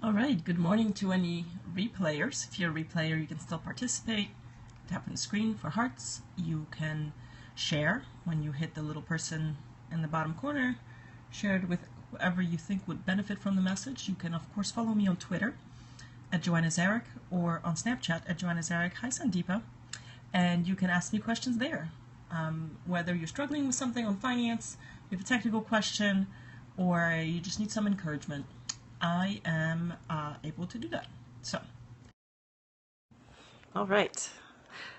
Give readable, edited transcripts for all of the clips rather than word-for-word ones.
All right, good morning to any replayers. If you're a replayer, you can still participate. Tap on the screen for hearts. You can share when you hit the little person in the bottom corner. Share it with whoever you think would benefit from the message. You can, of course, follow me on Twitter at joannazarach or on Snapchat at joannazarach. Hi, Sandeepa. And you can ask me questions there. Whether you're struggling with something on finance, you have a technical question, or you just need some encouragement, I am able to do that. All right.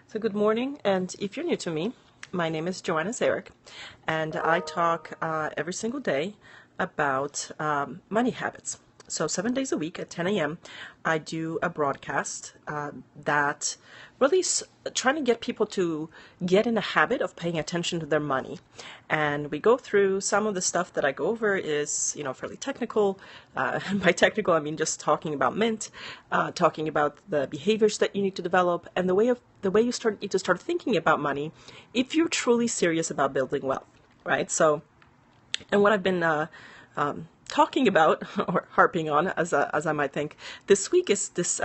So good morning, and if you're new to me, my name is joannazarach, and I talk every single day about money habits. So 7 days a week at 10 a.m., I do a broadcast that really trying to get people to get in the habit of paying attention to their money. And we go through some of the stuff that I go over is, fairly technical. And by technical, I mean just talking about Mint, talking about the behaviors that you need to develop, and the way you need to start thinking about money if you're truly serious about building wealth, right? So, and what I've been talking about or harping on, as I might think, this week is this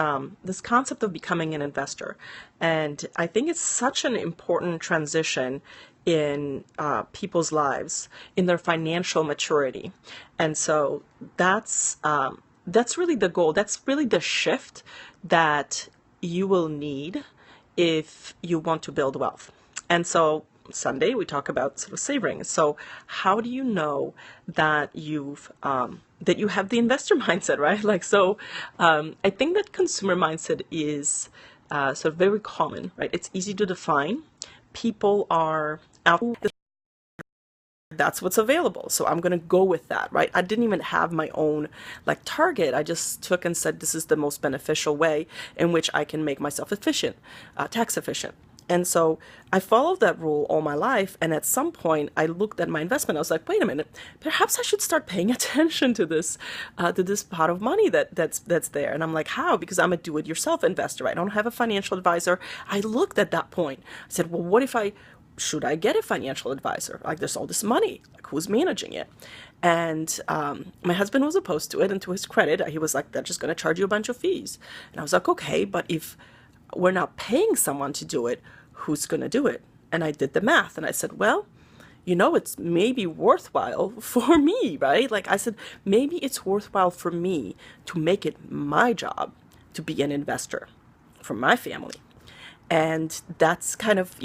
concept of becoming an investor, and I think it's such an important transition in people's lives, in their financial maturity, and so that's really the goal. That's really the shift that you will need if you want to build wealth, and so. Sunday we talk about sort of savoring. So how do you know that you have the investor mindset, right? I think that consumer mindset is sort of very common, right? It's easy to define. People are out. That's what's available. So I'm going to go with that, right? I didn't even have my own target. I just took and said, this is the most beneficial way in which I can make myself efficient, tax efficient. And so I followed that rule all my life. And at some point I looked at my investment. I was like, wait a minute, perhaps I should start paying attention to this pot of money that's there. And I'm like, how? Because I'm a do-it-yourself investor. Right? I don't have a financial advisor. I looked at that point. I said, well, should I get a financial advisor? There's all this money. Who's managing it? And my husband was opposed to it. And to his credit, he was like, they're just going to charge you a bunch of fees. And I was like, okay, but if we're not paying someone to do it, who's going to do it? And I did the math and I said, well, it's maybe worthwhile for me, right? I said, maybe it's worthwhile for me to make it my job to be an investor for my family. And that's kind of,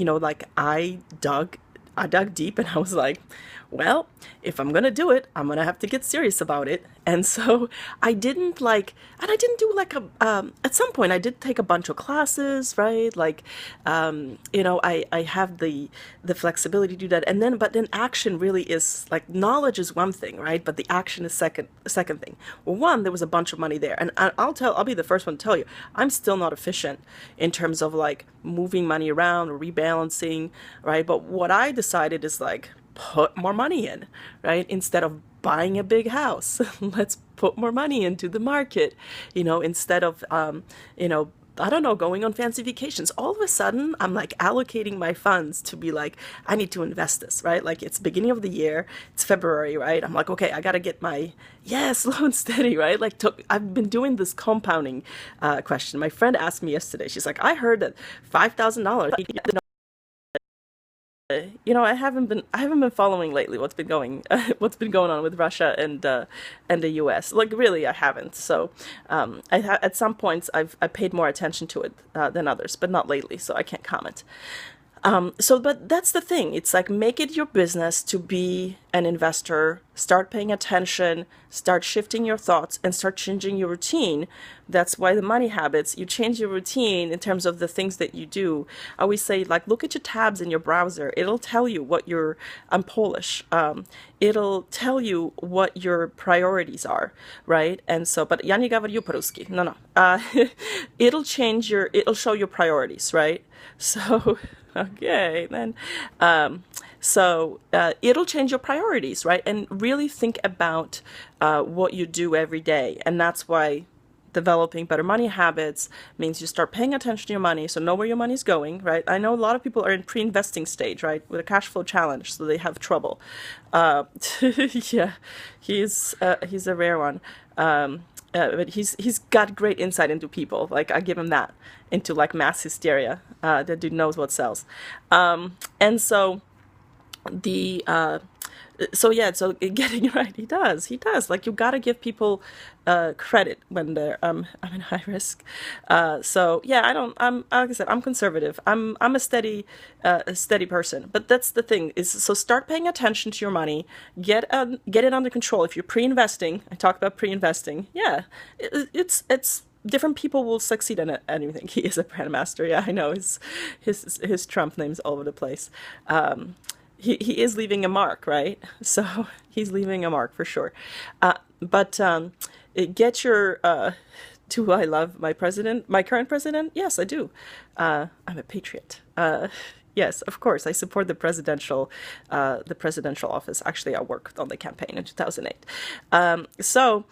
I dug deep and I was like, well, if I'm going to do it, I'm going to have to get serious about it. And so I didn't at some point I did take a bunch of classes, right? I have the flexibility to do that. But then action really is knowledge is one thing, right? But the action is second thing. Well, one, there was a bunch of money there. And I'll be the first one to tell you, I'm still not efficient in terms of moving money around or rebalancing, right? But what I decided is put more money in, right? Instead of buying a big house, let's put more money into the market, instead of, I don't know, going on fancy vacations. All of a sudden, I'm allocating my funds to be I need to invest this, right? It's beginning of the year, it's February, right? I'm okay, I got to get my, slow and steady, right? I've been doing this compounding question. My friend asked me yesterday, she's like, I heard that $5,000, I haven't been following lately what's been going on with Russia and the U.S. Really, I haven't. So at some points I paid more attention to it than others, but not lately. So I can't comment. But that's the thing. It's make it your business to be an investor, start paying attention, start shifting your thoughts, and start changing your routine. That's why the money habits, you change your routine in terms of the things that you do. I always say, look at your tabs in your browser. It'll tell you I'm Polish. It'll tell you what your priorities are, right? And so, but ja nie говорю по-русски. No. It'll show your priorities, right? So, okay, then. It'll change your priorities, right? And really think about what you do every day. And that's why developing better money habits means you start paying attention to your money, so know where your money's going, right? I know a lot of people are in pre-investing stage, right, with a cash flow challenge, so they have trouble. Uh, yeah, he's a rare one. But he's got great insight into people. Like I give him that into like mass hysteria. That dude knows what sells. And so the so yeah, so getting it right, he does like you got to give people credit when they're I'm in high risk. So yeah, I don't I'm like I said, I'm conservative. I'm a steady person, but that's the thing is, so start paying attention to your money, get it under control. If you're pre-investing, I talk about pre-investing, yeah, it's different people will succeed in anything. He is a grandmaster. Yeah, I know his Trump name's all over the place. He is leaving a mark, right? So he's leaving a mark for sure. But get your do I love my president, my current president? Yes, I do. I'm a patriot. Yes, of course, I support the presidential office. Actually, I worked on the campaign in 2008. So.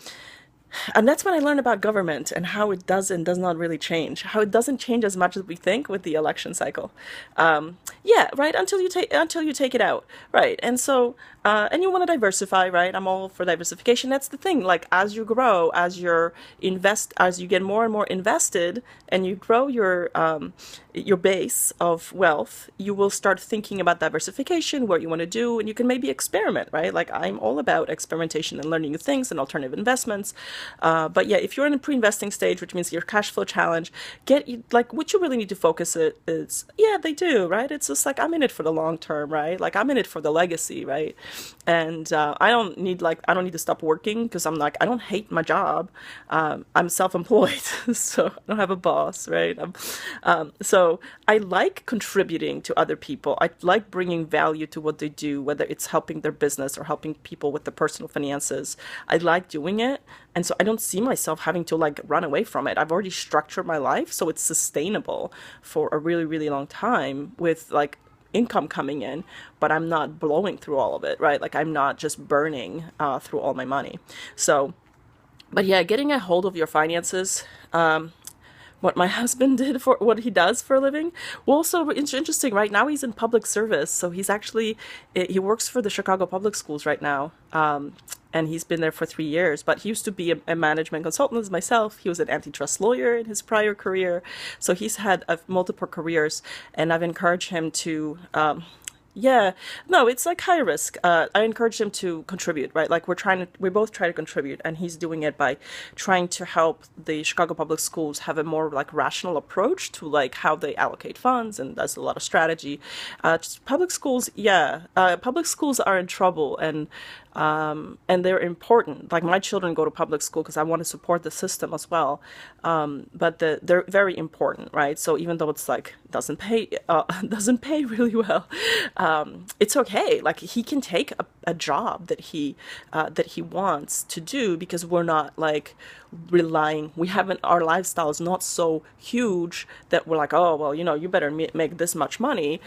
And that's when I learned about government and how it does and does not really change. How it doesn't change as much as we think with the election cycle. Yeah, right. Until you take it out, right. And so and you want to diversify, right? I'm all for diversification. That's the thing. Like as you grow, as you get more and more invested, and you grow your base of wealth, you will start thinking about diversification, what you want to do, and you can maybe experiment, right? Like I'm all about experimentation and learning new things and alternative investments. But yeah, if you're in a pre-investing stage, which means your cash flow challenge, like what you really need to focus is, yeah, they do, right? It's just like I'm in it for the long term, right? Like I'm in it for the legacy, right? And I don't need to stop working because I don't hate my job. I'm self-employed, so I don't have a boss, right? So I like contributing to other people. I like bringing value to what they do, whether it's helping their business or helping people with their personal finances. I like doing it. And so I don't see myself having to like run away from it. I've already structured my life so it's sustainable for a really, really long time with like income coming in, but I'm not blowing through all of it, right? Like I'm not just burning through all my money. So, but yeah, getting a hold of your finances, what my husband did for what he does for a living. Well, so it's interesting. Right now, he's in public service, so he works for the Chicago Public Schools right now, and he's been there for 3 years. But he used to be a management consultant as myself. He was an antitrust lawyer in his prior career, so he's had multiple careers, and I've encouraged him to. Yeah, no, it's like high risk. I encourage him to contribute, right? Like we both try to contribute, and he's doing it by trying to help the Chicago Public Schools have a more like rational approach to like how they allocate funds, and does a lot of strategy. Public schools, yeah, public schools are in trouble, and they're important. Like my children go to public school because I want to support the system as well. But they're very important, right? So even though it's like doesn't pay really well, it's okay. Like he can take a job that he wants to do because we're not like relying. Our lifestyle is not so huge that we're like, oh well, you better make this much money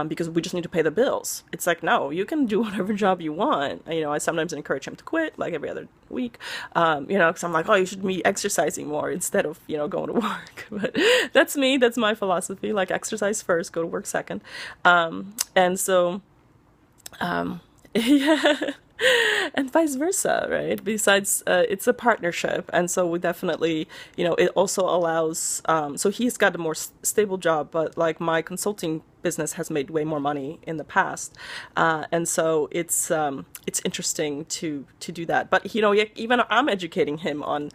because we just need to pay the bills. It's like, no, you can do whatever job you want. I sometimes encourage him to quit like every other week, because I'm like, oh, you should be exercising more instead of going to work. But that's me. That's my philosophy. Like exercise first, go to work second. And so, yeah. And vice versa, right? Besides, it's a partnership, and so we definitely, it also allows. So he's got a more stable job, but like my consulting business has made way more money in the past, and so it's interesting to do that. But even I'm educating him on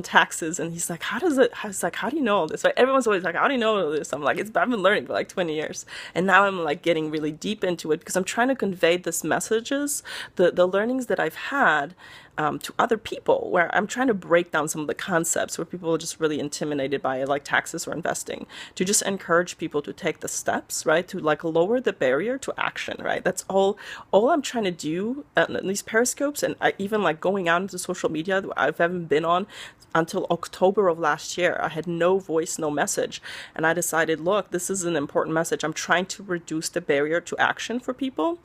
taxes, and he's like, how do you know all this? Right? Everyone's always like, how do you know all this? I'm like, I've been learning for like 20 years, and now I'm like getting really deep into it because I'm trying to convey this messages, the learnings that I've had. To other people, where I'm trying to break down some of the concepts where people are just really intimidated by like taxes or investing, to just encourage people to take the steps, right, to like lower the barrier to action, right? That's all I'm trying to do in these periscopes, and even like going out into social media that I haven't been on until October of last year. I had no voice, no message, and I decided, look, this is an important message. I'm trying to reduce the barrier to action for people.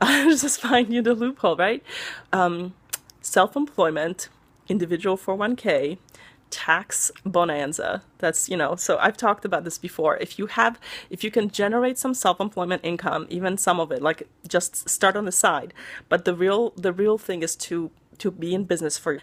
Just find you the loophole, right? Self-employment, individual 401k, tax bonanza. That's, so I've talked about this before. If you can generate some self-employment income, even some of it, like just start on the side. But the real thing is to be in business for